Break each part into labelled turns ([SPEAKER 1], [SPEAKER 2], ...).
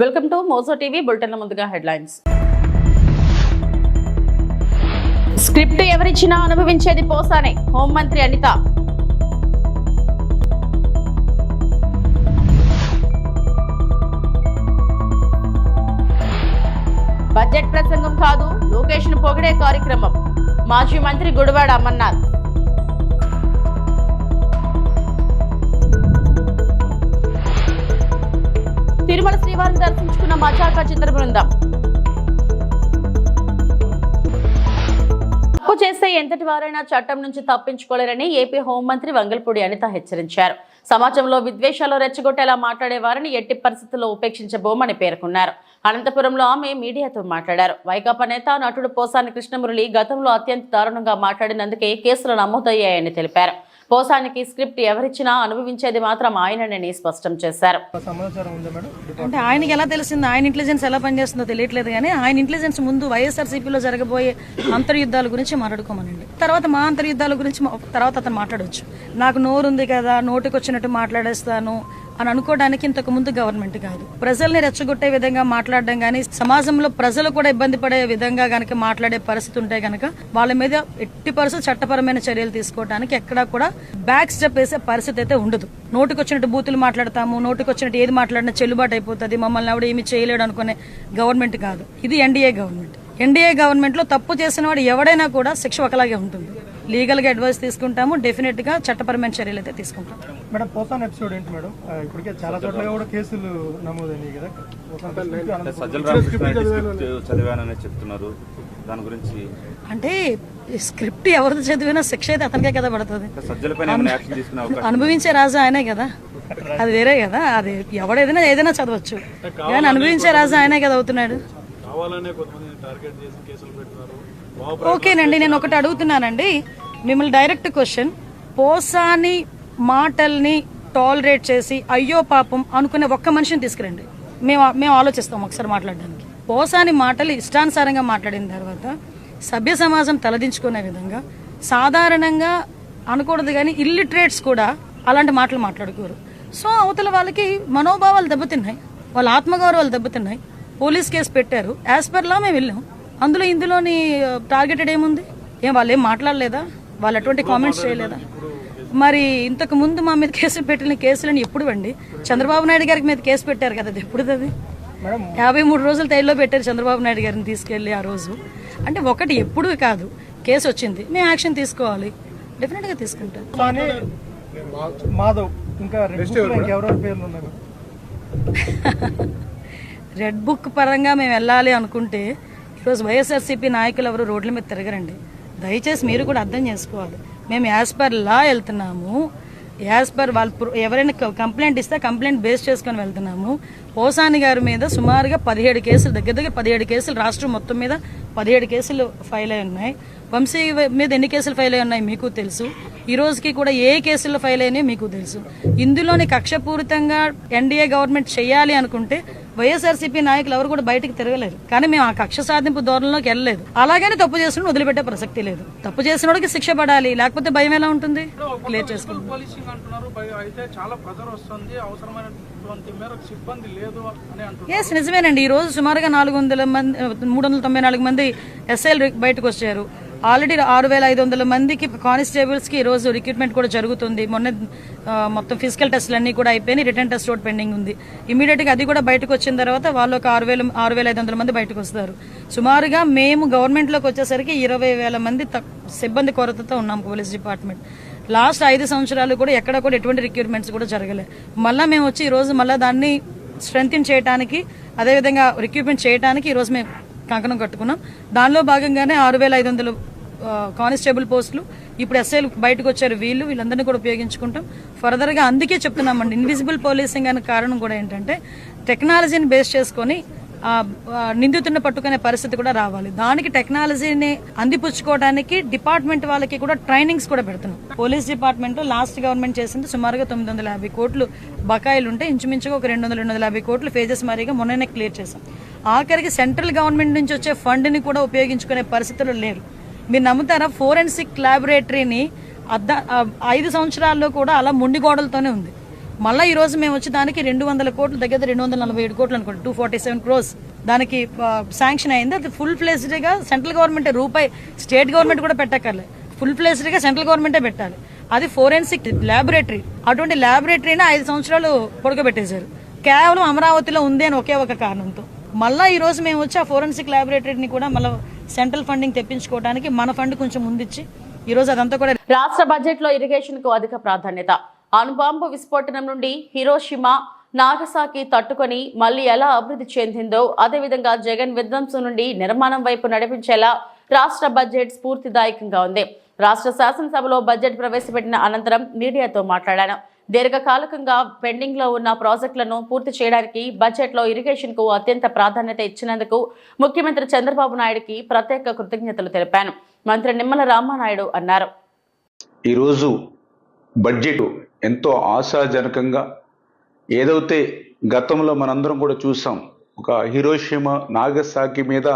[SPEAKER 1] Welcome to Moso TV bulletin. ముందుగా headlines. Script ఎవరిచ్చినా అనుభవించేది పోసానే, హోంమంత్రి అనిత. బడ్జెట్ ప్రసంగం కాదు, లోకేష్ ను పొగిడే కార్యక్రమం, మాజీ మంత్రి గుడివాడ అమర్నాథ్. తిరుమల శ్రీవారిని దర్శించుకున్న మజాకా చిత్ర బృందం. తప్పు చేస్తే ఎంతటి వారైనా చట్టం నుంచి తప్పించుకోలేరని ఏపీ హోంమంత్రి వంగల్పూడి అనిత హెచ్చరించారు. సమాజంలో విద్వేషాలు రెచ్చగొట్టేలా మాట్లాడే వారిని ఎట్టి పరిస్థితుల్లో ఉపేక్షించబోమని పేర్కొన్నారు. అనంతపురంలో ఆమె మీడియాతో మాట్లాడారు. వైకాపా నేత నటుడు పోసాని కృష్ణమురళి గతంలో అత్యంత దారుణంగా మాట్లాడినందుకే కేసులు నమోదయ్యాయని తెలిపారు. పోసానికి స్క్రిప్ట్ ఎవరిచ్చినా అనుభవించేది మాత్రం ఆయనని స్పష్టం చేశారు.
[SPEAKER 2] అంటే ఆయనకి ఎలా తెలిసింది, ఆయన ఇంటెలిజెన్స్ ఎలా పనిచేస్తుందో తెలియట్లేదు, కానీ ఆయన ఇంటెలిజెన్స్ ముందు వైఎస్ఆర్సీపీలో జరగబోయే అంతర్యుద్ధాల గురించి మాట్లాడుకోమనండి. తర్వాత మా అంతర్యుద్ధాల గురించి తర్వాత అతను మాట్లాడవచ్చు. నాకు నోరుంది కదా, నోటికి వచ్చినట్టు మాట్లాడేస్తాను అని అనుకోవడానికి ఇంతకు ముందు గవర్నమెంట్ కాదు. ప్రజల్ని రెచ్చగొట్టే విధంగా మాట్లాడడం గానీ, సమాజంలో ప్రజలు కూడా ఇబ్బంది పడే విధంగా గనక మాట్లాడే పరిస్థితి ఉంటే గనక వాళ్ళ మీద ఎట్టి పరిస్థితి చట్టపరమైన చర్యలు తీసుకోవడానికి ఎక్కడా కూడా బ్యాక్ స్టెప్ వేసే పరిస్థితి అయితే ఉండదు. నోటికి వచ్చినట్టు బూతులు మాట్లాడతాము, నోటికి వచ్చినట్టు ఏది మాట్లాడినా చెల్లుబాటు అయిపోతుంది, మమ్మల్ని ఎవడు ఏమి చేయలేడు అనుకునే గవర్నమెంట్ కాదు. ఇది ఎన్డీఏ గవర్నమెంట్. ఎన్డీఏ గవర్నమెంట్ లో తప్పు చేసిన వాడు ఎవడైనా కూడా శిక్ష ఒకలాగే ఉంటుంది. లీగల్ గా అడ్వైస్ తీసుకుంటాము, డెఫినెట్ గా చట్టపరమైన చర్యలు అయితే తీసుకుంటాం.
[SPEAKER 3] మేడం, పోసాన్ ఎపిసోడ్ ఏంటి మేడం? ఇప్పటికే చాలా చోట్ల కూడా కేసులు నమోదైనాయి కదా.
[SPEAKER 4] చదివానని చెప్తున్నారు, దాని గురించి
[SPEAKER 2] అంటే స్క్రిప్ట్ ఎవరిది చదివినా శిక్ష అయితే అతనికే కదా పడుతుంది. అనుభవించే రాజు ఆయనే కదా, అది వేరే కదా. అది ఎవడేదైనా ఏదైనా చదవచ్చు, కానీ అనుభవించే రాజు ఆయనే కదా అవుతున్నాడు. ఓకేనండి, నేను ఒకటి అడుగుతున్నానండి మిమ్మల్ని, డైరెక్ట్ క్వశ్చన్. పోసాని మాటల్ని టాలరేట్ చేసి అయ్యో పాపం అనుకునే ఒక్క మనిషిని తీసుకురండి, మేము ఆలోచిస్తాం ఒకసారి మాట్లాడడానికి. పోసాని మాటలు ఇష్టానుసారంగా మాట్లాడిన తర్వాత సభ్య సమాజం తలదించుకునే విధంగా సాధారణంగా అనకూడదు, కానీ ఇల్లిటరేట్స్ కూడా అలాంటి మాటలు మాట్లాడుకోరు. సో అవతల వాళ్ళకి మనోభావాలు దెబ్బతిన్నాయి, వాళ్ళ ఆత్మగౌరవాలు దెబ్బతిన్నాయి. పోలీస్ కేసు పెట్టారు, యాజ్ పర్ లా మేము వెళ్ళాం. అందులో ఇందులోని టార్గెటెడ్ ఏముంది? వాళ్ళు ఏం మాట్లాడలేదా? వాళ్ళు అటువంటి కామెంట్స్ చేయలేదా? మరి ఇంతకు ముందు మా మీద కేసులు పెట్టిన కేసులని ఎప్పుడు అండి? చంద్రబాబు నాయుడు గారికి మీద కేసు పెట్టారు కదా, అది ఎప్పుడు? అది 53 రోజులు తైల్లో పెట్టారు చంద్రబాబు నాయుడు గారిని తీసుకెళ్లి ఆ రోజు. అంటే ఒకటి ఎప్పుడు కాదు, కేసు వచ్చింది, మేము యాక్షన్ తీసుకోవాలి, డెఫినెట్ గా తీసుకుంటాం. రెడ్ బుక్ పరంగా మేము వెళ్ళాలి అనుకుంటే ఈరోజు వైఎస్ఆర్సీపీ నాయకులు ఎవరు రోడ్ల మీద తిరగరండి. దయచేసి మీరు కూడా అర్థం చేసుకోవాలి. మేము యాజ్ పర్ లా వెళ్తున్నాము, యాజ్ పర్ వాళ్ళు ఎవరైనా కంప్లైంట్ ఇస్తే కంప్లైంట్ బేస్ చేసుకొని వెళ్తున్నాము. పోసాని గారి మీద సుమారుగా 17 కేసులు, దగ్గర 17 కేసులు రాష్ట్రం మొత్తం మీద 17 కేసులు ఫైల్ అయి ఉన్నాయి. వంశీ మీద ఎన్ని కేసులు ఫైల్ అయి ఉన్నాయి మీకు తెలుసు. ఈ రోజుకి కూడా ఏ కేసులు ఫైల్ అయినాయో మీకు తెలుసు. ఇందులోని కక్షపూరితంగా ఎన్డీఏ గవర్నమెంట్ చేయాలి అనుకుంటే వైఎస్ఆర్సీపీ నాయకులు ఎవరు కూడా బయటకు తిరగలేరు. కానీ మేము ఆ కక్ష సాధింపు ధోరణిలోకి వెళ్ళలేదు. అలాగని తప్పు చేసిన వదిలిపెట్టే ప్రసక్తి లేదు. తప్పు చేసిన వాడికి శిక్ష పడాలి, లేకపోతే భయం ఎలా ఉంటుంది? క్లియర్ చేసుకుంటాం. ఎస్, నిజమేనండి. ఈ రోజు సుమారుగా 394 మంది ఎస్ఐలు బయటకు వచ్చారు. ఆల్రెడీ 6500 మందికి కానిస్టేబుల్స్ కి ఈ రోజు రిక్రూట్మెంట్ కూడా జరుగుతుంది. మొన్న మొత్తం ఫిజికల్ టెస్ట్లు అన్ని కూడా అయిపోయి రిటర్న్ టెస్ట్ ఒకటి పెండింగ్ ఉంది. ఇమీడియట్ గా అది కూడా బయటకు వచ్చిన తర్వాత వాళ్ళు ఒక 6500 మంది బయటకు వస్తారు. సుమారుగా మేము గవర్నమెంట్ లోకి వచ్చేసరికి 20,000 మంది సిబ్బంది కొరతతో ఉన్నాం పోలీస్ డిపార్ట్మెంట్. లాస్ట్ 5 సంవత్సరాలు కూడా ఎక్కడ కూడా ఎటువంటి రిక్రూట్మెంట్స్ కూడా జరగలేదు. మళ్ళీ మేము వచ్చి ఈ రోజు మళ్ళీ దాన్ని స్ట్రెంగ్ చేయడానికి, అదేవిధంగా రిక్రూట్మెంట్ చేయడానికి ఈ రోజు మేము కంకణం కట్టుకున్నాం. దానిలో భాగంగానే 6500 కానిస్టేబుల్ పోస్టులు, ఇప్పుడు ఎస్ఐలు బయటకు వచ్చారు. వీళ్ళందరినీ కూడా ఉపయోగించుకుంటాం ఫర్దర్ గా. అందుకే చెప్తున్నామండి, ఇన్విజిబుల్ పోలీసింగ్ అనే కారణం కూడా ఏంటంటే టెక్నాలజీని బేస్ చేసుకుని నిందితుడిని పట్టుకునే పరిస్థితి కూడా రావాలి. దానికి టెక్నాలజీని అందిపుచ్చుకోవడానికి డిపార్ట్మెంట్ వాళ్ళకి కూడా ట్రైనింగ్స్ కూడా పెడుతున్నాం. పోలీస్ డిపార్ట్మెంట్ లాస్ట్ గవర్నమెంట్ చేసింది సుమారుగా 950 కోట్లు బకాయిలు ఉంటే ఇంచుమించుగా ఒక 200-250 కోట్లు ఫేజెస్ మారిగా మొన్ననే క్లియర్ చేశాం. ఆఖరికి సెంట్రల్ గవర్నమెంట్ నుంచి వచ్చే ఫండ్ ని కూడా ఉపయోగించుకునే పరిస్థితులు లేరు. మీరు నమ్ముతారా? ఫోరెన్సిక్ ల్యాబొరేటరీని 5 సంవత్సరాల్లో కూడా అలా మొండి గోడలతోనే ఉంది. మళ్ళీ ఈ రోజు మేము వచ్చి దానికి 200 కోట్లు దగ్గర 247 కోట్లు అనుకోండి, 247 crores దానికి శాంక్షన్ అయింది. అది ఫుల్ ఫ్లెజ్డ్గా సెంట్రల్ గవర్నమెంట్, రూపాయి స్టేట్ గవర్నమెంట్ కూడా పెట్టక్కర్లేదు, ఫుల్ ఫ్లెజ్డ్గా సెంట్రల్ గవర్నమెంటే పెట్టాలి. అది ఫోరెన్సిక్ ల్యాబొరేటరీ. అటువంటి ల్యాబొరేటరీని 5 సంవత్సరాలు పొడగబెట్టేశారు కేవలం అమరావతిలో ఉంది అని ఒకే ఒక కారణంతో. మళ్ళీ ఈ రోజు మేము వచ్చి ఆ ఫోరెన్సిక్ ల్యాబొరేటరీని కూడా మళ్ళీ సెంట్రల్ ఫండింగ్ తెప్పించుకోవడానికి మన ఫండ్ కొంచెం ముందిచ్చి ఈ రోజు అదంతా కూడా.
[SPEAKER 1] రాష్ట్ర బడ్జెట్ లో ఇరిగేషన్ కు అధిక ప్రాధాన్యత. అణుబాంబు విస్ఫోటనం నుండి హిరోషిమా, నాగసాకి తట్టుకొని మళ్లీ ఎలా అభివృద్ధి చెందిందో అదేవిధంగా జగన్ విధ్వంసం నుండి నిర్మాణం వైపు నడిపించేలా రాష్ట్ర బడ్జెట్ స్ఫూర్తిదాయకంగా ఉంది. రాష్ట్ర శాసనసభలో బడ్జెట్ ప్రవేశపెట్టిన అనంతరం మీడియాతో మాట్లాడాను. దీర్ఘకాలికంగా పెండింగ్ లో ఉన్న ప్రాజెక్టులను పూర్తి చేయడానికి బడ్జెట్ లో ఇరిగేషన్ కు అత్యంత ప్రాధాన్యత ఇచ్చినందుకు ముఖ్యమంత్రి చంద్రబాబు నాయుడుకి ప్రత్యేక కృతజ్ఞతలు తెలిపాను. మంత్రి నిమ్మల రామానాయుడు అన్నారు.
[SPEAKER 5] ఈరోజు బడ్జెట్ ఎంతో ఆశాజనకంగా, ఏదైతే గతంలో మనందరం కూడా చూసాం, ఒక హిరోషిమా, నాగసాకి మీద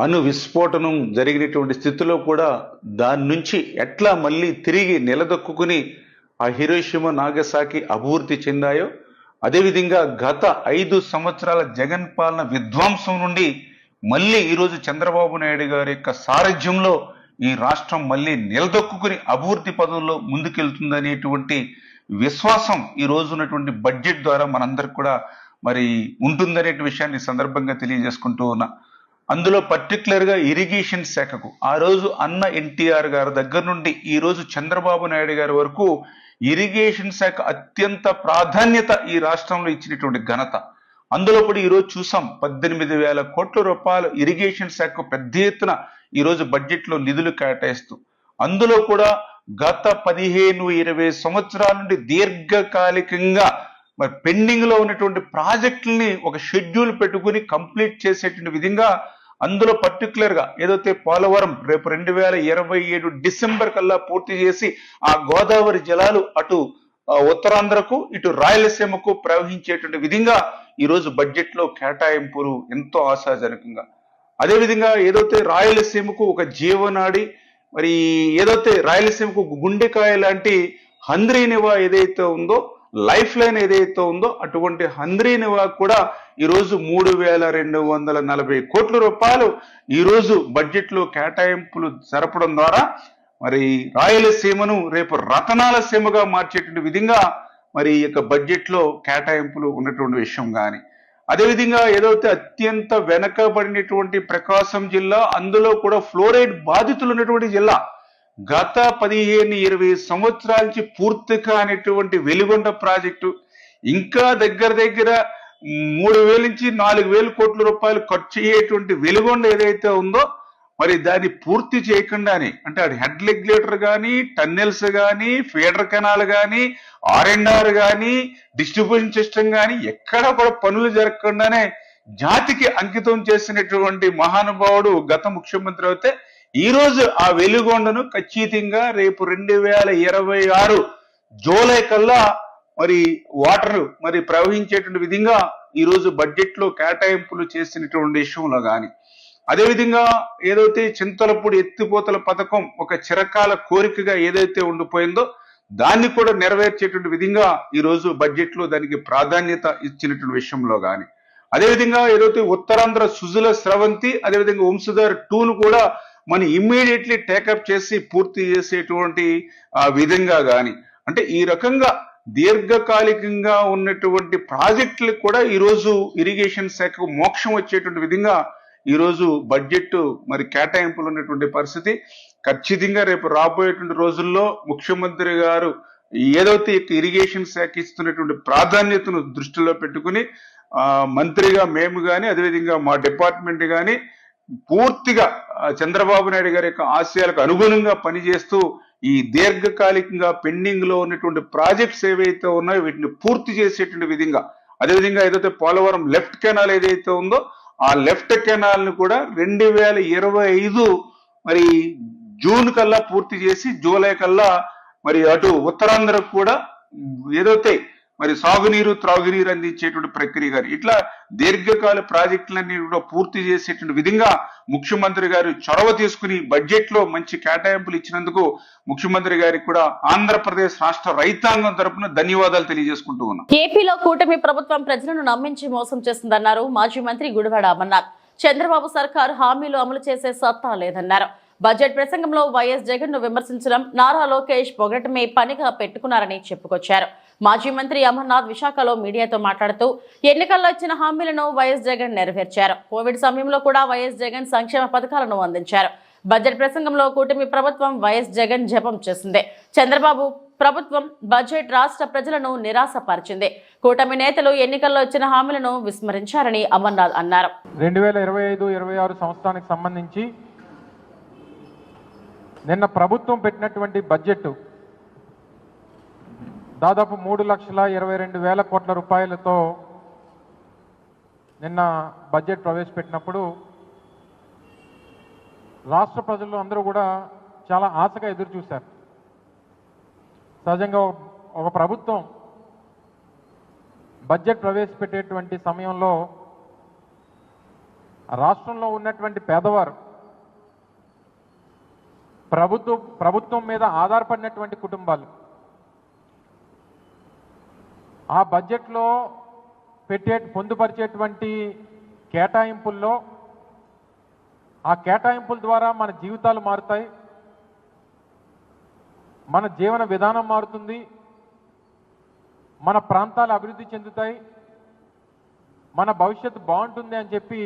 [SPEAKER 5] అణు విస్ఫోటనం జరిగినటువంటి స్థితిలో కూడా దాని నుంచి ఎట్లా మళ్ళీ తిరిగి నిలదొక్కుని ఆ హిరోషిమా, నాగసాకి అభివృద్ధి చెందాయో, అదేవిధంగా గత 5 సంవత్సరాల జగన్ పాలన విధ్వంసం నుండి మళ్ళీ ఈరోజు చంద్రబాబు నాయుడు గారి యొక్క సారథ్యంలో ఈ రాష్ట్రం మళ్ళీ నిలదొక్కుని అభివృద్ధి పదంలో ముందుకెళ్తుందనేటువంటి విశ్వాసం ఈ రోజు ఉన్నటువంటి బడ్జెట్ ద్వారా మనందరికి కూడా మరి ఉంటుందనే విషయాన్ని సందర్భంగా తెలియజేసుకుంటూ ఉన్నా. అందులో పర్టికులర్గా ఇరిగేషన్ శాఖకు ఆ రోజు అన్న ఎన్టీఆర్ గారి దగ్గర నుండి ఈ రోజు చంద్రబాబు నాయుడు గారి వరకు ఇరిగేషన్ శాఖ అత్యంత ప్రాధాన్యత ఈ రాష్ట్రంలో ఇచ్చినటువంటి ఘనత. అందులో కూడా ఈరోజు చూసాం 18,000 కోట్ల రూపాయలు ఇరిగేషన్ శాఖకు పెద్ద ఎత్తున ఈరోజు బడ్జెట్లో నిధులు కేటాయిస్తూ, అందులో కూడా గత 15-20 సంవత్సరాల నుండి దీర్ఘకాలికంగా మరి పెండింగ్ లో ఉన్నటువంటి ప్రాజెక్టుల్ని ఒక షెడ్యూల్ పెట్టుకుని కంప్లీట్ చేసేటువంటి విధంగా, అందులో పర్టికులర్ గా ఏదైతే పోలవరం రేపు 2027 డిసెంబర్ కల్లా పూర్తి చేసి ఆ గోదావరి జలాలు అటు ఉత్తరాంధ్రకు ఇటు రాయలసీమకు ప్రవహించేటువంటి విధంగా ఈరోజు బడ్జెట్ లో కేటాయింపులు ఎంతో ఆశాజనకంగా. అదేవిధంగా ఏదైతే రాయలసీమకు ఒక జీవనాడి, మరి ఏదైతే రాయలసీమకు గుండెకాయ లాంటి హంద్రీనివా ఏదైతే ఉందో, లైఫ్ లైన్ ఏదైతే ఉందో, అటువంటి హంద్రీనివా కూడా ఈరోజు 3,240 కోట్ల రూపాయలు ఈరోజు బడ్జెట్ లో కేటాయింపులు జరపడం ద్వారా మరి రాయలసీమను రేపు రతనాల సీమగా మార్చేటువంటి విధంగా మరి ఈ యొక్క బడ్జెట్ లో కేటాయింపులు ఉన్నటువంటి విషయం కానీ, అదేవిధంగా ఏదైతే అత్యంత వెనకబడినటువంటి ప్రకాశం జిల్లా, అందులో కూడా ఫ్లోరైడ్ బాధితులు ఉన్నటువంటి జిల్లా, గత 15-20 సంవత్సరాల నుంచి పూర్తి కానిటువంటి వెలిగొండ ప్రాజెక్టు ఇంకా దగ్గర 3,000 నుంచి 4,000 కోట్ల రూపాయలు ఖర్చు అయ్యేటువంటి వెలిగొండ ఏదైతే ఉందో, మరి దాన్ని పూర్తి చేయకుండానే, అంటే అది హెడ్ రెగ్యులేటర్ కానీ, టన్నెల్స్ కానీ, ఫీడర్ కెనాల్ కానీ, R&R కానీ, డిస్ట్రిబ్యూషన్ సిస్టమ్ కానీ ఎక్కడ కూడా పనులు జరగకుండానే జాతికి అంకితం చేసినటువంటి మహానుభావుడు గత ముఖ్యమంత్రి అయితే, ఈ రోజు ఆ వెలిగొండను ఖచ్చితంగా రేపు 2026 జూలై కల్లా మరి వాటర్ మరి ప్రవహించేటువంటి విధంగా ఈ రోజు బడ్జెట్ లో కేటాయింపులు చేసినటువంటి విషయంలో కానీ, అదేవిధంగా ఏదైతే చింతలపూడి ఎత్తిపోతల పథకం ఒక చిరకాల కోరికగా ఏదైతే ఉండిపోయిందో దాన్ని కూడా నెరవేర్చేటువంటి విధంగా ఈ రోజు బడ్జెట్ లో దానికి ప్రాధాన్యత ఇచ్చినటువంటి విషయంలో కానీ, అదేవిధంగా ఏదైతే ఉత్తరాంధ్ర సుజల స్రవంతి, అదేవిధంగా వంశధార 2ను కూడా మనం ఇమ్మీడియట్లీ టేకప్ చేసి పూర్తి చేసేటువంటి విధంగా కానీ, అంటే ఈ రకంగా దీర్ఘకాలికంగా ఉన్నటువంటి ప్రాజెక్టులకు కూడా ఈరోజు ఇరిగేషన్ శాఖకు మోక్షం వచ్చేటువంటి విధంగా ఈరోజు బడ్జెట్ మరి కేటాయింపులు ఉన్నటువంటి పరిస్థితి. ఖచ్చితంగా రేపు రాబోయేటువంటి రోజుల్లో ముఖ్యమంత్రి గారు ఏదైతే ఇరిగేషన్ శాఖ ఇస్తున్నటువంటి ప్రాధాన్యతను దృష్టిలో పెట్టుకుని మంత్రిగా మేము కానీ, అదేవిధంగా మా డిపార్ట్మెంట్ కానీ పూర్తిగా చంద్రబాబు నాయుడు గారి యొక్క ఆశయాలకు అనుగుణంగా పనిచేస్తూ ఈ దీర్ఘకాలికంగా పెండింగ్ లో ఉన్నటువంటి ప్రాజెక్ట్స్ ఏవైతే ఉన్నాయో వీటిని పూర్తి చేసేటువంటి విధంగా, అదేవిధంగా ఏదైతే పోలవరం లెఫ్ట్ కెనాల్ ఏదైతే ఉందో ఆ లెఫ్ట్ కెనాల్ ను కూడా 2025 మరి జూన్ కల్లా పూర్తి చేసి జూలై కల్లా మరి అటు ఉత్తరాంధ్రకు కూడా ఏదైతే మరి సాగునీరు త్రాగునీరు అందించేటువంటి ప్రక్రియ కానీ ఇట్లా దీర్ఘకాల ప్రాజెక్టులన్నీ కూడా పూర్తి చేసేటువంటి విధంగా ముఖ్యమంత్రి గారు చొరవ తీసుకుని బడ్జెట్ లో మంచి కేటాయింపులు ఇచ్చినందుకు ముఖ్యమంత్రి గారికి కూడా ఆంధ్రప్రదేశ్ రాష్ట్ర రైతాంగం తరపున ధన్యవాదాలు తెలియజేసుకుంటూ ఉన్నాం.
[SPEAKER 1] ఏపీలో కూటమి ప్రభుత్వం ప్రజలను నమ్మించి మోసం చేస్తుందన్నారు మాజీ మంత్రి గుడివాడ అమర్నాథ్. చంద్రబాబు సర్కార్ హామీలు అమలు చేసే సత్తా లేదన్నారు. బడ్జెట్ ప్రసంగంలో వైఎస్ జగన్ ను విమర్శించడం, నారా లోకేష్ పొగటమే పనిగా పెట్టుకున్నారని చెప్పుకొచ్చారు. మాజీ మంత్రి అమర్నాథ్ విశాఖలో మీడియాతో మాట్లాడుతూ ఎన్నికల్లో ఇచ్చిన హామీలను వైఎస్ జగన్ నెరవేర్చారు. కోవిడ్ సమయంలో కూడా వైఎస్ జగన్ సంక్షేమ పథకాలను అందించారు. బడ్జెట్ ప్రసంగంలో కూటమి ప్రభుత్వం వైఎస్ జగన్ జపం చేసింది. చంద్రబాబు ప్రభుత్వం బడ్జెట్ రాష్ట్ర ప్రజలను నిరాశపరిచింది. కూటమి నేతలు ఎన్నికల్లో ఇచ్చిన హామీలను విస్మరించారని అమర్నాథ్ అన్నారు.
[SPEAKER 6] 2025-26 సంవత్సరానికి సంబంధించి నిన్న ప్రభుత్వం పెట్టినటువంటి బడ్జెట్ దాదాపు 3,22,000 కోట్ల రూపాయలతో నిన్న బడ్జెట్ ప్రవేశపెట్టినప్పుడు రాష్ట్ర ప్రజలు అందరూ కూడా చాలా ఆశగా ఎదురు చూశారు. సహజంగా ఒక ప్రభుత్వం బడ్జెట్ ప్రవేశపెట్టేటువంటి సమయంలో రాష్ట్రంలో ఉన్నటువంటి పేదవారు, ప్రభుత్వం మీద ఆధారపడినటువంటి కుటుంబాలు ఆ బడ్జెట్లో పొందుపరిచేటువంటి కేటాయింపుల్లో ఆ కేటాయింపుల ద్వారా మన జీవితాలు మారుతాయి, మన జీవన విధానం మారుతుంది, మన ప్రాంతాలు అభివృద్ధి చెందుతాయి, మన భవిష్యత్తు బాగుంటుంది అని చెప్పి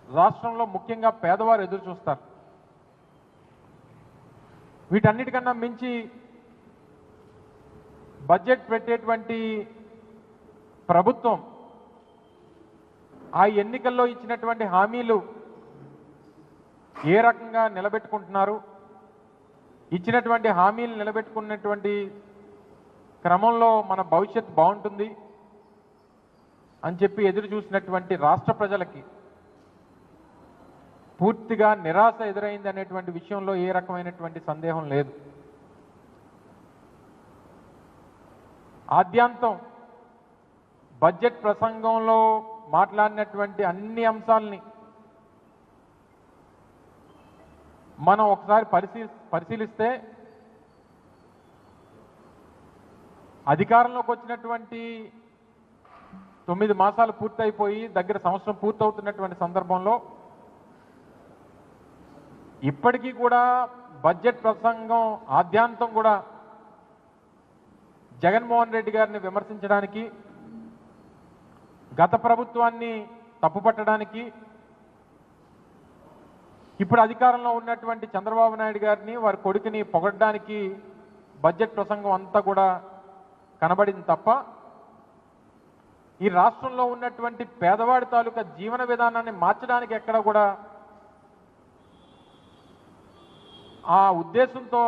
[SPEAKER 6] రాష్ట్రంలో ముఖ్యంగా పేదవారు ఎదురు చూస్తారు. వీటన్నిటికన్నా మించి బడ్జెట్ పెట్టేటువంటి ప్రభుత్వం ఆ ఎన్నికల్లో ఇచ్చినటువంటి హామీలు ఏ రకంగా నిలబెట్టుకుంటున్నారు, ఇచ్చినటువంటి హామీలు నిలబెట్టుకున్నటువంటి క్రమంలో మన భవిష్యత్తు బాగుంటుంది అని చెప్పి ఎదురు చూసినటువంటి రాష్ట్ర ప్రజలకి పూర్తిగా నిరాశ ఎదురైంది అనేటువంటి విషయంలో ఏ రకమైనటువంటి సందేహం లేదు. ఆద్యాంతం బడ్జెట్ ప్రసంగంలో మాట్లాడినటువంటి అన్ని అంశాలని మనం ఒకసారి పరిశీలిస్తే అధికారంలోకి వచ్చినటువంటి 9 మాసాలు పూర్తయిపోయి దగ్గర సంవత్సరం పూర్తవుతున్నటువంటి సందర్భంలో ఇప్పటికీ కూడా బడ్జెట్ ప్రసంగం ఆద్యాంతం కూడా జగన్మోహన్ రెడ్డి గారిని విమర్శించడానికి, గత ప్రభుత్వాన్ని తప్పుపట్టడానికి, ఇప్పుడు అధికారంలో ఉన్నటువంటి చంద్రబాబు నాయుడు గారిని వారి కొడుకుని పొగడ్డానికి బడ్జెట్ ప్రసంగం అంతా కూడా కనబడింది తప్ప ఈ రాష్ట్రంలో ఉన్నటువంటి పేదవాడి తాలూకా జీవన విధానాన్ని మార్చడానికి ఎక్కడ కూడా ఆ ఉద్దేశంతో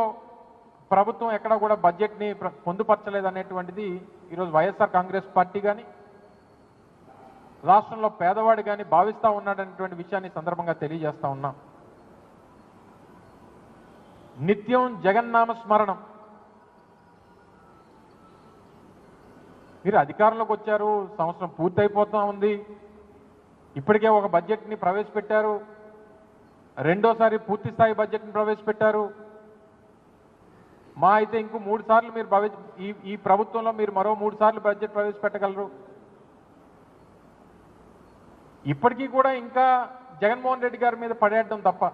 [SPEAKER 6] ప్రభుత్వం ఎక్కడ కూడా బడ్జెట్ని పొందుపరచలేదనేటువంటిది ఈరోజు వైఎస్ఆర్ కాంగ్రెస్ పార్టీ కానీ రాష్ట్రంలో పేదవాడు కానీ భావిస్తూ ఉన్నాడనేటువంటి విషయాన్ని సందర్భంగా తెలియజేస్తా ఉన్నాం. నిత్యం జగన్నామ స్మరణం. మీరు అధికారంలోకి వచ్చారు, సంవత్సరం పూర్తయిపోతూ ఉంది, ఇప్పటికే ఒక బడ్జెట్ని ప్రవేశపెట్టారు, రెండోసారి పూర్తి స్థాయి బడ్జెట్ని ప్రవేశపెట్టారు. మా అయితే ఇంకో 3 సార్లు మీరు ఈ ప్రభుత్వంలో మీరు మరో 3 సార్లు బడ్జెట్ ప్రవేశపెట్టగలరు. ఇప్పటికీ కూడా ఇంకా జగన్మోహన్ రెడ్డి గారి మీద పడేయడం తప్ప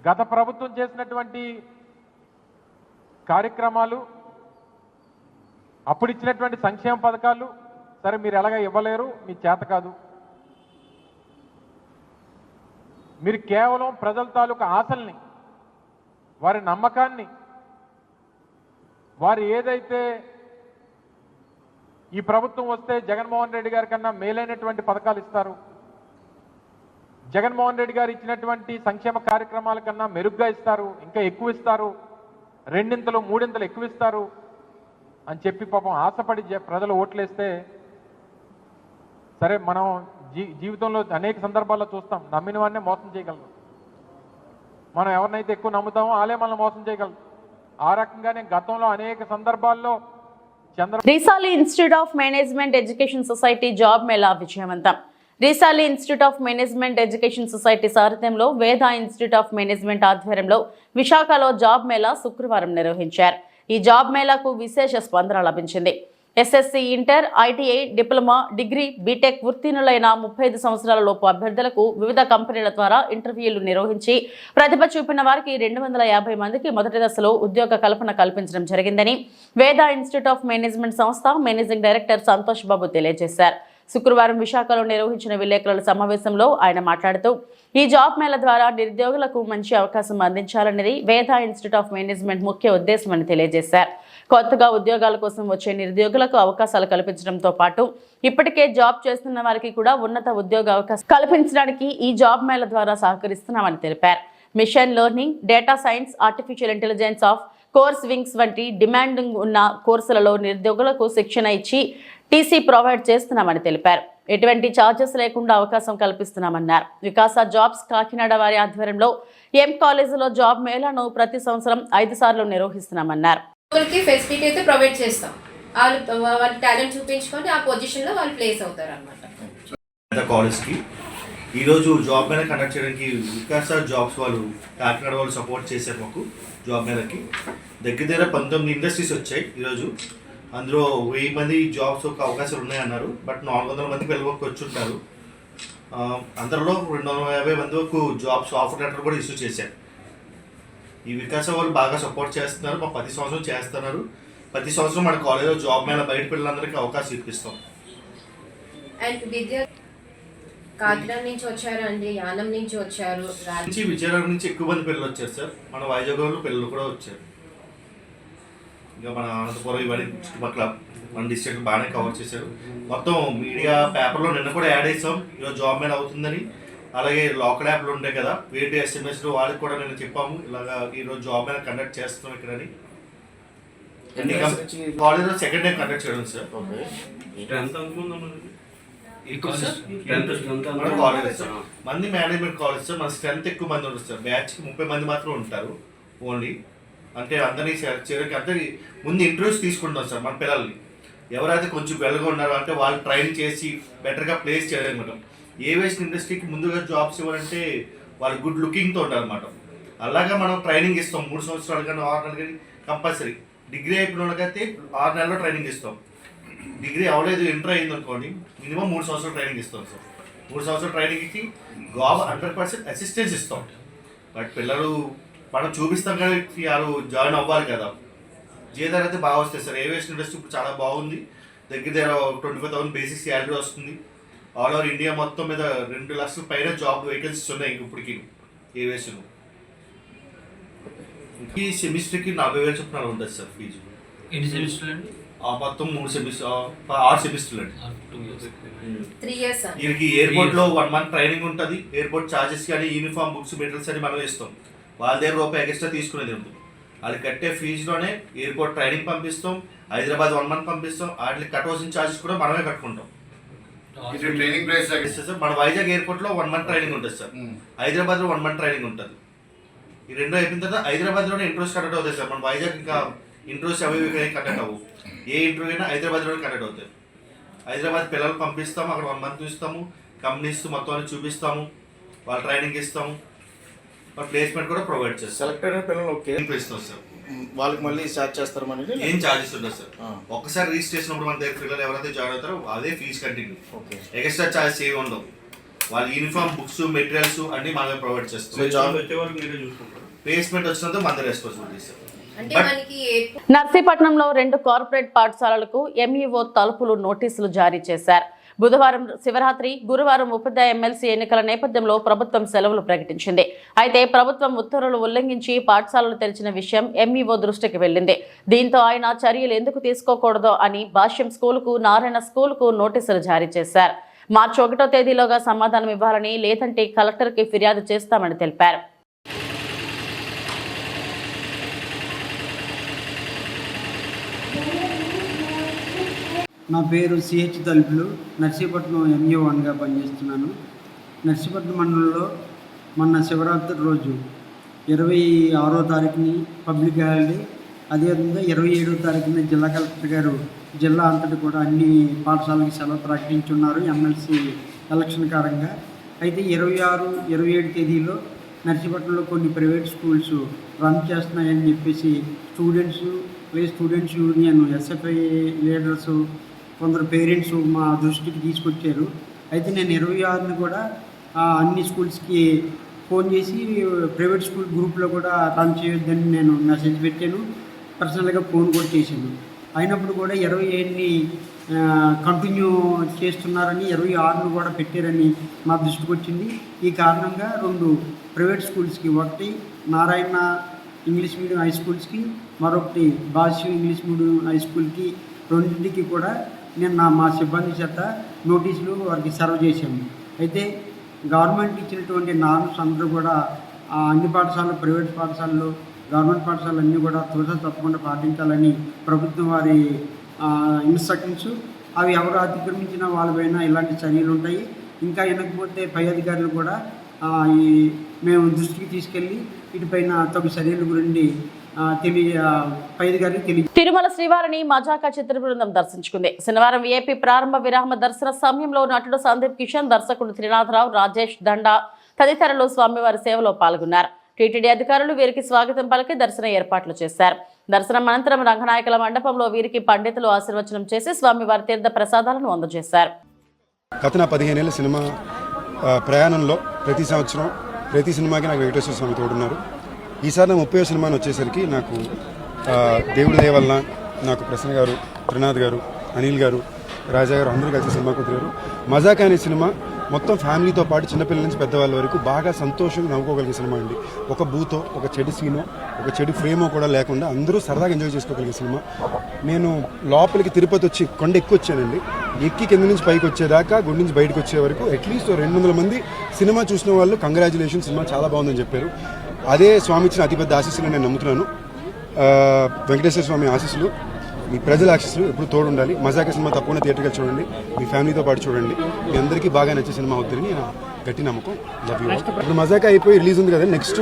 [SPEAKER 6] గత ప్రభుత్వం చేసినటువంటి కార్యక్రమాలు, అప్పుడు ఇచ్చినటువంటి సంక్షేమ పథకాలు సరే మీరు ఎలాగ ఇవ్వలేరు, మీ చేత కాదు. మీరు కేవలం ప్రజల తాలూకా ఆశల్ని, వారి నమ్మకాన్ని, వారు ఏదైతే ఈ ప్రభుత్వం వస్తే జగన్మోహన్ రెడ్డి గారి కన్నా మేలైనటువంటి పథకాలు ఇస్తారు, జగన్మోహన్ రెడ్డి గారు ఇచ్చినటువంటి సంక్షేమ కార్యక్రమాల కన్నా మెరుగ్గా ఇస్తారు, ఇంకా ఎక్కువ ఇస్తారు, 2 3 ఎక్కువ ఇస్తారు అని చెప్పి పాపం ఆశపడి ప్రజలు ఓట్లేస్తే సరే మనం జీవితంలో అనేక సందర్భాల్లో చూస్తాం, నమ్మిన వాడినే మోసం చేయగలరు. మనం ఎవరినైతే ఎక్కువ నమ్ముతామో వాళ్ళే మనల్ని మోసం చేయగలరు. ఆ రకంగానే గతంలో అనేక సందర్భాల్లో
[SPEAKER 1] Risali institute of management education society job mela విజయవంతం. Risali institute of management education society సారథ్యంలో వేద ఇన్స్టిట్యూట్ ఆఫ్ మేనేజ్మెంట్ ఆధ్వర్యంలో విశాఖలో జాబ్ మేళా శుక్రవారం నిర్వహించారు. ఈ జాబ్ మేళాకు విశేష స్పందన లభించింది. SSC, inter, ITI, diploma, degree, BTech ఉత్తీర్ణులైన 35 సంవత్సరాల లోపు అభ్యర్థులకు వివిధ కంపెనీల ద్వారా ఇంటర్వ్యూలు నిర్వహించి ప్రతిభ చూపిన వారికి 250 మందికి మొదటి దశలో ఉద్యోగ కల్పన కల్పించడం జరిగిందని వేద ఇన్స్టిట్యూట్ ఆఫ్ మేనేజ్మెంట్ సంస్థ మేనేజింగ్ డైరెక్టర్ సంతోష్ బాబు తెలియజేశారు. శుక్రవారం విశాఖలో నిర్వహించిన విలేకరుల సమావేశంలో ఆయన మాట్లాడుతూ ఈ జాబ్ మేళ ద్వారా నిరుద్యోగులకు మంచి అవకాశం అందించాలనేది వేద ఇన్స్టిట్యూట్ ఆఫ్ మేనేజ్మెంట్ ముఖ్య ఉద్దేశమని తెలియజేశారు. కొత్తగా ఉద్యోగాల కోసం వచ్చే నిరుద్యోగులకు అవకాశాలు కల్పించడంతో పాటు ఇప్పటికే జాబ్ చేస్తున్న వారికి కూడా ఉన్నత ఉద్యోగ అవకాశం కల్పించడానికి ఈ జాబ్ మేళ ద్వారా సహకరిస్తున్నామని తెలిపారు. Machine learning, data science, artificial intelligence of course wings వంటి డిమాండింగ్ ఉన్న కోర్సులలో నిరుద్యోగులకు శిక్షణ ఇచ్చి టీసీ ప్రొవైడ్ చేస్తున్నామని తెలిపారు. ఎటువంటి ఛార్జెస్ లేకుండా అవకాశం కల్పిస్తున్నామన్నారు. వికాస జాబ్స్ కాకినాడ వారి ఆధ్వర్యంలో కాలేజీలో జాబ్ మేళాను ప్రతి సంవత్సరం 5 సార్లు నిర్వహిస్తున్నామన్నారు.
[SPEAKER 7] ఫెసిలిటీ అయితే ప్రొవైడ్ చేస్తాం. వాళ్ళ టాలెంట్ చూపించుకొని ఆ పొజిషన్లో వాళ్ళు ప్లేస్ అవుతారు అన్నమాట.
[SPEAKER 8] కాలేజ్కి ఈరోజు జాబ్ మేళా కండక్ట్ చేయడానికి వికాస జాబ్స్ వాళ్ళు కాకినాడ వాళ్ళు సపోర్ట్ చేశారు మాకు. జాబ్ మేళకి దగ్గర 19 ఇండస్ట్రీస్ వచ్చాయి ఈరోజు. అందులో 1000 మంది జాబ్స్ ఒక అవకాశాలు ఉన్నాయన్నారు. బట్ 400 మంది పిల్లలకు వచ్చి ఉంటారు. అందరిలో 250 మంది వరకు జాబ్స్ ఆఫర్ లెటర్ కూడా ఇష్యూ చేశారు. ఈ వికాస వాళ్ళు బాగా సపోర్ట్ చేస్తున్నారు. మా 10 సంవత్సరం చేస్తున్నారు. ప్రతి సంవత్సరం మన కాలేజ్లో జాబ్ మేళ బయట పిల్లలందరికీ అవకాశం ఇప్పిస్తాం.
[SPEAKER 7] అండ్ కాకినాడ నుంచి వచ్చారు అండి, యానం నుంచి వచ్చారు,
[SPEAKER 8] విజయనగరం నుంచి ఎక్కువ మంది పిల్లలు వచ్చారు సార్. మన వైజాగ్లో పిల్లలు కూడా వచ్చారు. ఇంకా మన అనంతపురం ఇవన్నీ చుట్టుపక్కల మన డిస్ట్రిక్ట్ బాగానే కవర్ చేశారు. మొత్తం మీడియా పేపర్లో నిన్న కూడా యాడ్ చేసాం ఈరోజు జాబ్ మేళ అవుతుందని. అలాగే లోకల్ యాప్లు ఉంటాయి కదా, వేటి ఎస్ఎంఎస్లు వాళ్ళకి కూడా నేను చెప్పాము ఇలాగా ఈరోజు జాబ్ మేళ కండక్ట్ చేస్తున్నాం ఇక్కడని. కాలేజ్లో సెకండ్ టైం కండక్ట్ చేయడం సార్. మన కాలేజ్ సార్ మంది మేనేజ్మెంట్ కాలేజ్ సార్. మన స్ట్రెంత్ ఎక్కువ మంది ఉంటుంది సార్. బ్యాచ్కి 30 మంది మాత్రం ఉంటారు ఓన్లీ. అంటే అందరినీ చేయడానికి అంటే ముందు ఇంటర్వ్యూస్ తీసుకుంటాం సార్ మన పిల్లల్ని. ఎవరైతే కొంచెం వెల్గా ఉన్నారో అంటే వాళ్ళు ట్రైన్ చేసి బెటర్గా ప్లేస్ చేయాలన్నమాట. ఏవియేషన్ ఇండస్ట్రీకి ముందుగా జాబ్స్ ఇవ్వాలంటే వాళ్ళు గుడ్ లుకింగ్తో ఉండాలన్నమాట. అలాగా మనం ట్రైనింగ్ ఇస్తాం 3 సంవత్సరాలు కానీ 6 నెలలు కానీ కంపల్సరీ. డిగ్రీ అయిపోయిన వాళ్ళకైతే 6 నెలల్లో ట్రైనింగ్ ఇస్తాం. డిగ్రీ అవ్వలేదు ఇంటర్ అయింది అనుకోండి మినిమం 3 సంవత్సరాలు ట్రైనింగ్ ఇస్తాం సార్. 3 సంవత్సరాలు ట్రైనింగ్ ఇచ్చి జాబ్ 100% అసిస్టెన్స్ ఇస్తాం. బట్ పిల్లలు మనం చూపిస్తాం కానీ వాళ్ళు జాయిన్ అవ్వాలి కదా. జీతాలు అయితే బాగా వస్తాయి సార్. ఏవియేషన్ ఇండస్ట్రీ ఇప్పుడు చాలా బాగుంది. దగ్గర 25,000 బేసిక్ శాలరీ వస్తుంది. ఆల్ ఓవర్ ఇండియా మొత్తం మీద 2 లక్షల పైన జాబ్ వేకెన్సీస్ ఉన్నాయి ఇప్పటికి ఏవియేషన్. ఈ సెమిస్టర్కి 40,000 చొప్పున ఉంటుంది సార్ ఫీజు.
[SPEAKER 9] ఎన్ని సెమిస్టర్లు అండి?
[SPEAKER 8] మొత్తం 6 సెమిస్టర్లు అండి.
[SPEAKER 7] 3 years.
[SPEAKER 8] వీరికి ఎయిర్పోర్ట్లో 1 month ట్రైనింగ్ ఉంటుంది. ఎయిర్పోర్ట్ ఛార్జెస్ కానీ యూనిఫామ్, బుక్స్, మెటీరియల్స్ అని మనం ఇస్తాం. వాళ్ళ దగ్గర రూపాయి ఎక్స్ట్రా తీసుకునేది ఉంటుంది. వాళ్ళు కట్టే ఫీజులోనే ఎయిర్పోర్ట్ ట్రైనింగ్ పంపిస్తాం. హైదరాబాద్ 1 month పంపిస్తాం. వాటికి కట్టవలసిన ఛార్జెస్ కూడా మనమే కట్టుకుంటాం. మన వైజాగ్ ఎయిర్పోర్ట్లో 1 month ట్రైనింగ్ ఉంటుంది సార్. హైదరాబాద్లో 1 month ట్రైనింగ్ ఉంటుంది. ఈ 2 అయిపోయిన తర్వాత హైదరాబాద్లోనే ఇంటర్వ్యూస్ కండక్ట్ అవుతాయి సార్. మన వైజాగ్ ఇంకా ఇంటర్వ్యూస్ అవి కండక్ట్ అవ్వవు. ఏ ఇంటర్వ్యూ అయినా హైదరాబాద్లోనే కండక్ట్ అవుతాయి. హైదరాబాద్ పిల్లలు పంపిస్తాము. అక్కడ 1 month చూస్తాము. కంపెనీస్ మొత్తం అన్ని చూపిస్తాము. వాళ్ళ ట్రైనింగ్ ఇస్తాము. వాళ్ళ ప్లేస్మెంట్ కూడా ప్రొవైడ్ చేస్తాం.
[SPEAKER 10] సెలెక్ట్ అయిన పిల్లలు ఓకే
[SPEAKER 8] ఇస్తాం సార్.
[SPEAKER 10] వాళ్ళకి మళ్ళీ ఛార్జ్ చేస్తారు మనకి?
[SPEAKER 8] ఏం ఛార్జెస్ ఉండదు సార్. ఒక్కసారి రిజిస్ట్రేషన్ అప్పుడు మన దగ్గర పిల్లలు ఎవరైతే జాయిన్ అవుతారో అదే ఫీజు కంటిన్యూ. ఎక్స్ట్రా ఛార్జెస్ ఏమి ఉండవు. వాళ్ళ యూనిఫామ్, బుక్స్, మెటీరియల్స్ అన్ని మనమే ప్రొవైడ్ చేస్తాం.
[SPEAKER 10] జాబ్
[SPEAKER 8] ప్లేస్మెంట్ వచ్చినంత మన రెస్పాన్సిబిలిటీ సార్.
[SPEAKER 1] నర్సీపట్నంలో 2 కార్పొరేట్ పాఠశాలలకు ఎంఈఓ తలుపులు నోటీసులు జారీ చేశారు. బుధవారం శివరాత్రి, గురువారం ఉపాధ్యాయ ఎమ్మెల్సీ ఎన్నికల నేపథ్యంలో ప్రభుత్వం సెలవులు ప్రకటించింది. అయితే ప్రభుత్వం ఉత్తర్వులు ఉల్లంఘించి పాఠశాలలు తెరిచిన విషయం ఎంఈఓ దృష్టికి వెళ్లింది. దీంతో ఆయన చర్యలు ఎందుకు తీసుకోకూడదో అని భాష్యం స్కూలుకు, నారాయణ స్కూలుకు నోటీసులు జారీ చేశారు. మార్చి 1వ తేదీలోగా సమాధానం ఇవ్వాలని, లేదంటే కలెక్టర్కి ఫిర్యాదు చేస్తామని తెలిపారు.
[SPEAKER 11] నా పేరు సిహెచ్ తలుపులు. నర్సీపట్నం ఎంఈఓ1గా పనిచేస్తున్నాను. నర్సీపట్నం మండలంలో మొన్న శివరాత్రి రోజు 26వ తారీఖుని పబ్లిక్ హాలిడే, అదేవిధంగా 27వ తారీఖున జిల్లా కలెక్టర్ గారు జిల్లా అంతటి కూడా అన్ని పాఠశాలకి సెలవు ప్రకటించున్నారు ఎమ్మెల్సీ ఎలక్షన్ కారణంగా. అయితే 26, 27 తేదీలో నర్సీపట్నంలో కొన్ని ప్రైవేట్ స్కూల్స్ రన్ చేస్తున్నాయని చెప్పేసి స్టూడెంట్స్ యూనియన్, ఎస్ఎఫ్ఐ లీడర్స్, కొందరు పేరెంట్స్ మా దృష్టికి తీసుకొచ్చారు. అయితే నేను 26ని కూడా అన్ని స్కూల్స్కి ఫోన్ చేసి ప్రైవేట్ స్కూల్ గ్రూప్లో కూడా రన్ చేయొద్దని నేను మెసేజ్ పెట్టాను, పర్సనల్గా ఫోన్ కూడా చేశాను. అయినప్పుడు కూడా 27ని కంటిన్యూ చేస్తున్నారని 26ను కూడా పెట్టారని మా దృష్టికి వచ్చింది. ఈ కారణంగా 2 ప్రైవేట్ స్కూల్స్కి, ఒకటి నారాయణ ఇంగ్లీష్ మీడియం హై స్కూల్స్కి, మరొకటి భాష్యం ఇంగ్లీష్ మీడియం హై స్కూల్కి, రెండింటికి కూడా నేను మా సిబ్బంది చేత నోటీసులు వారికి సర్వ్ చేశాము. అయితే గవర్నమెంట్ ఇచ్చినటువంటి నార్మ్స్ అందరూ కూడా అన్ని పాఠశాలలు, ప్రైవేట్ పాఠశాలలు, గవర్నమెంట్ పాఠశాలలు అన్నీ కూడా తప్పకుండా పాటించాలని ప్రభుత్వం వారి ఇన్స్ట్రక్షన్స్. అవి ఎవరు అతిక్రమించిన వాళ్ళపైన ఇలాంటి చర్యలు ఉంటాయి. ఇంకా వినకపోతే పై అధికారులు కూడా మేము దృష్టికి తీసుకెళ్ళి వీటిపైన తగు చర్యల గురించి పై అధికారులకు తెలియ.
[SPEAKER 1] తిరుమల శ్రీవారిని మజాకా చిత్ర బృందం దర్శించుకుంది. శనివారం ఏపీ ప్రారంభ విరామ దర్శన సమయంలో నటుడు సందీప్ కిషన్, దర్శకుడు త్రినాథరావు, రాజేష్ దండా తదితరులు స్వామివారి సేవలో పాల్గొన్నారు. టీటీడీ అధికారులు వీరికి స్వాగతం పలికి దర్శన ఏర్పాట్లు చేశారు. దర్శనం అనంతరం రంగనాయకుల మండపంలో వీరికి పండితులు ఆశీర్వచనం చేసి స్వామివారి తీర్థ ప్రసాదాలను అందజేశారు.
[SPEAKER 9] గత 15 ఏళ్ల సినిమా ప్రయాణంలో ప్రతి సంవత్సరం ప్రతి సినిమాకి నాకు వెంకటేశ్వర స్వామి తోడున్నారు. ఈసారి నా 30వ సినిమాని వచ్చేసరికి నాకు దేవుడి దయ వలన నాకు ప్రసన్న గారు, త్రినాథ్ గారు, అనిల్ గారు, రాజా గారు అందరూ కలిసి సినిమా కుదిరారు. మజాక్ అనే సినిమా మొత్తం ఫ్యామిలీతో పాటు చిన్నపిల్లల నుంచి పెద్దవాళ్ళ వరకు బాగా సంతోషంగా నవ్వుకోగలిగే సినిమా అండి. ఒక బూతో, ఒక చెడు సీనో, ఒక చెడు ఫ్రేమో కూడా లేకుండా అందరూ సరదాగా ఎంజాయ్ చేసుకోగలిగే సినిమా. నేను లోపలికి తిరుపతి వచ్చి కొండ ఎక్కువ వచ్చానండి. ఎక్కి కింద నుంచి పైకి వచ్చేదాకా, గుడి నుంచి బయటకు వచ్చే వరకు అట్లీస్ట్ 200 మంది సినిమా చూసిన వాళ్ళు కంగ్రాచులేషన్, సినిమా చాలా బాగుందని చెప్పారు. అదే స్వామి ఇచ్చిన అతిపెద్ద ఆశీస్సులు నేను నమ్ముతున్నాను. వెంకటేశ్వర స్వామి ఆశీస్సులు, మీ ప్రజల ఆశీస్సులు ఎప్పుడు తోడుండాలి. మజాక సినిమా తప్పకుండా థియేటర్గా చూడండి, మీ ఫ్యామిలీతో పాటు చూడండి. మీ అందరికీ బాగా నచ్చే సినిమా అవుతుందని నా గట్టి నమ్మకం. Love you. ఇప్పుడు మజాక అయిపోయి రిలీజ్ ఉంది కదా, నెక్స్ట్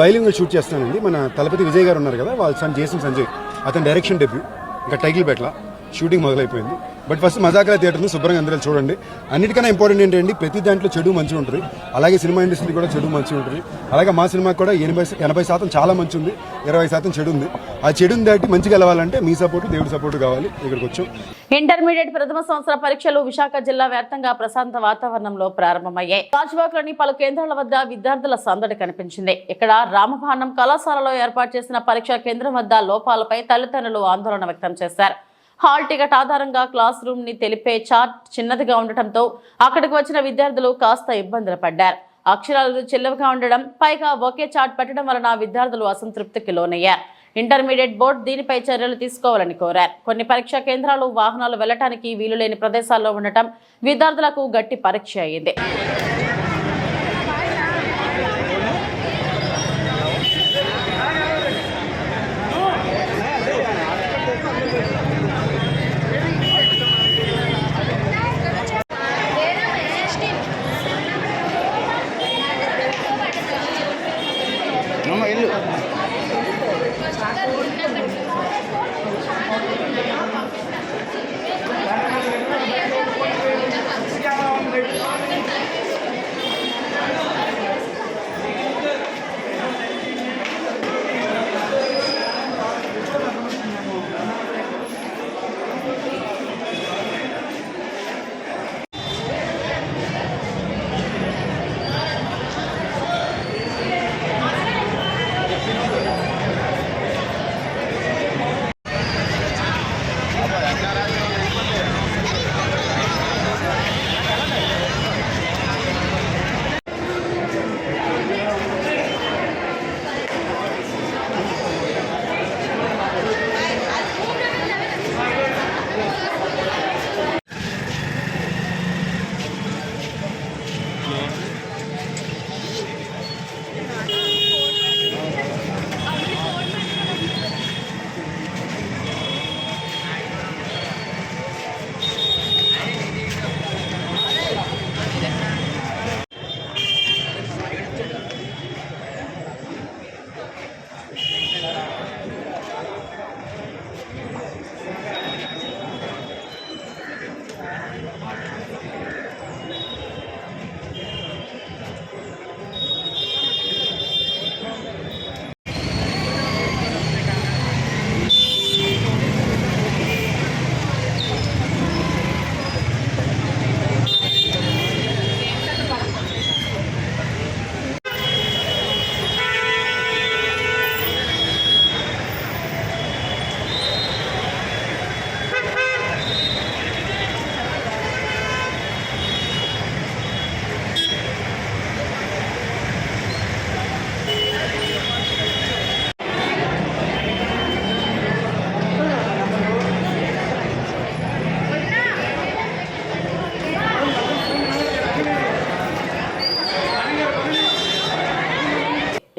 [SPEAKER 9] బైలింగ్వల్ షూట్ చేస్తానండి. మన తలపతి విజయ్ గారు ఉన్నారు కదా, వాళ్ళ సన్ జేసన్ సంజయ్, అతని డైరెక్షన్ డెబ్యూ, ఇంకా టైటిల్ పెట్టలా, షూటింగ్ మొదలైపోయింది. బట్ ఫస్ట్ మజాకా థియేటర్ని శుభ్రంగా అందరూ చూడండి. అన్నిటికన్నా ఇంపార్టెంట్ ఏంటంటే ప్రతి దాంట్లో చెడు మంచి ఉంటుంది, అలాగే సినిమా ఇండస్ట్రీ కూడా చెడు మంచి ఉంటుంది. అలాగే మా సినిమాకి కూడా 80% చాలా మంచి ఉంది, 20% చెడు ఉంది. ఆ చెడుని దాటి మంచిగా వెళ్ళాలంటే మీ సపోర్టు, దేవుడి సపోర్టు కావాలి. ఇక్కడికి వచ్చాం.
[SPEAKER 1] ఇంటర్మీడియట్ ప్రథమ సంవత్సర పరీక్షలు విశాఖ జిల్లా వ్యాప్తంగా ప్రశాంత వాతావరణంలో ప్రారంభమయ్యాయి. రాజ్బాగ్లోని పలు కేంద్రాల వద్ద విద్యార్థుల సందడి కనిపించింది. ఇక్కడ రామబాణం కళాశాలలో ఏర్పాటు చేసిన పరీక్షా కేంద్రం వద్ద లోపాలపై తల్లిదండ్రులు ఆందోళన వ్యక్తం చేశారు. హాల్ టికెట్ ఆధారంగా క్లాస్ రూమ్ ని తెలిపే చార్ట్ చిన్నదిగా ఉండటంతో అక్కడికి వచ్చిన విద్యార్థులు కాస్త ఇబ్బందులు పడ్డారు. అక్షరాలు చిన్నవిగా ఉండడం, పైగా ఒకే చార్ట్ పెట్టడం వలన విద్యార్థులు అసంతృప్తికి లోనయ్యారు. ఇంటర్మీడియట్ బోర్డు దీనిపై చర్యలు తీసుకోవాలని కోరారు. కొన్ని పరీక్షా కేంద్రాలు వాహనాలు వెళ్లడానికి వీలులేని ప్రదేశాల్లో ఉండటం విద్యార్థులకు గట్టి పరీక్ష అయింది.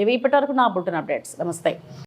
[SPEAKER 1] ఇవి ఇప్పటివరకు నా బులెటిన్ అప్డేట్స్. నమస్తే.